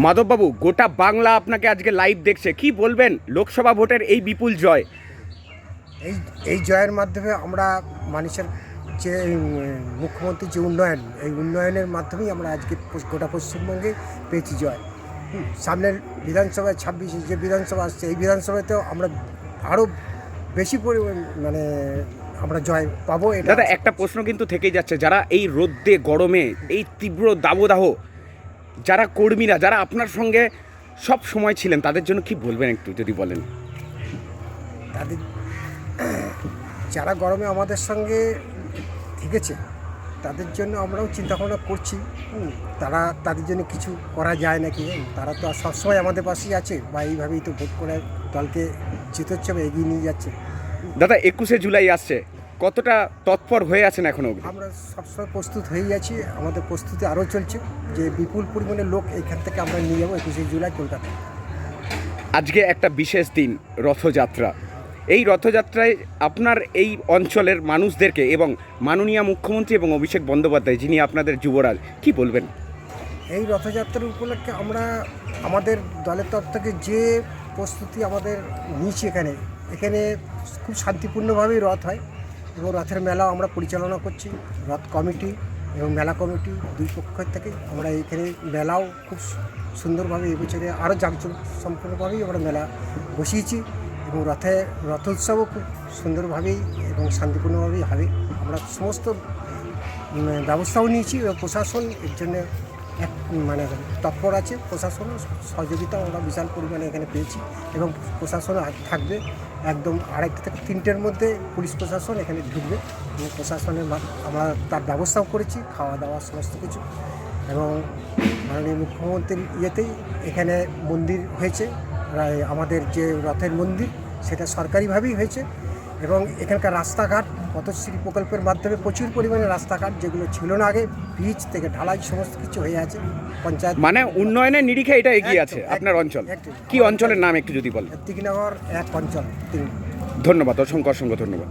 মাধববাবু, গোটা বাংলা আপনাকে আজকে লাইভ দেখছে, কি বলবেন লোকসভা ভোটের এই বিপুল জয়? এই এই জয়ের মাধ্যমে আমরা মানুষের যে মুখ্যমন্ত্রীর যে উন্নয়ন, এই উন্নয়নের মাধ্যমেই আমরা আজকে গোটা পশ্চিমবঙ্গে পেয়েছি জয়। সামনের বিধানসভায় 26 যে বিধানসভা আসছে, এই বিধানসভাতেও আমরা আরও বেশি পরিমাণ আমরা জয় পাবো। দাদা, একটা প্রশ্ন কিন্তু থেকেই যাচ্ছে, যারা এই রোদ্দে গরমে এই তীব্র দাবদাহ, যারা কর্মীরা, যারা আপনার সঙ্গে সব সময় ছিলেন, তাদের জন্য কি বলবেন একটু যদি বলেন? তাদের যারা গরমে আমাদের সঙ্গে থেকেছে তাদের জন্য আমরাও চিন্তাভাবনা করছি। তাদের জন্য কিছু করা যায় নাকি। তারা তো সবসময় আমাদের পাশেই আছে, বা এইভাবেই তো ভোট করে দলকে জিতোচ্ছে বা এগিয়ে নিয়ে যাচ্ছে। দাদা, 21শে জুলাই আসছে, কতটা তৎপর হয়ে আছেন এখনো? আমরা সবসময় প্রস্তুত হয়েই আছি, আমাদের প্রস্তুতি আরও চলছে যে বিপুল পরিমাণে লোক এইখান থেকে আমরা নিয়ে যাবো 21শে জুলাই কলকাতা। আজকে একটা বিশেষ দিন, রথযাত্রা। এই রথযাত্রায় আপনার এই অঞ্চলের মানুষদেরকে এবং মাননীয় মুখ্যমন্ত্রী এবং অভিষেক বন্দ্যোপাধ্যায়, যিনি আপনাদের যুবরাজ, কি বলবেন? এই রথযাত্রার উপলক্ষে আমরা আমাদের দলের তরফ থেকে যে প্রস্তুতি আমাদের নিয়েছি, এখানে খুব শান্তিপূর্ণভাবেই রথ হয় এবং রথের মেলাও আমরা পরিচালনা করছি। রথ কমিটি এবং মেলা কমিটি দুই পক্ষের থেকে আমরা এখানে মেলাও খুব সুন্দরভাবে এবছরে আরও জাঁকজমক সম্পূর্ণভাবেই আমরা মেলা বসিয়েছি এবং রথোৎসবও খুব সুন্দরভাবেই এবং শান্তিপূর্ণভাবেই হবে। আমরা সমস্ত ব্যবস্থাও নিয়েছি এবং প্রশাসন এর জন্য তৎপর আছে। প্রশাসনের সহযোগিতা আমরা বিশাল পরিমাণে এখানে পেয়েছি এবং প্রশাসন থাকবে একদম 2:30 থেকে 3টের মধ্যে। পুলিশ প্রশাসন এখানে ঢুকবে এবং প্রশাসনের আমরা তার ব্যবস্থাও করেছি, খাওয়া দাওয়া সমস্ত কিছু। এবং মাননীয় মুখ্যমন্ত্রীর ইয়েতেই এখানে মন্দির হয়েছে, আমাদের যে রথের মন্দির সেটা সরকারিভাবেই হয়েছে এবং এখানকার রাস্তাঘাট পথশ্রী প্রকল্পের মাধ্যমে প্রচুর পরিমাণে রাস্তাঘাট, যেগুলো ছিল না আগে, ব্রিজ থেকে ঢালাই সমস্ত কিছু হয়ে আছে। পঞ্চায়েত মানে উন্নয়নের নিরিখে এটা এগিয়ে আছে আপনার অঞ্চল। কি অঞ্চলের নাম একটু যদি বলেন? তিগনগর 1 অঞ্চল। ধন্যবাদ, অসংখ্য অসংখ্য ধন্যবাদ।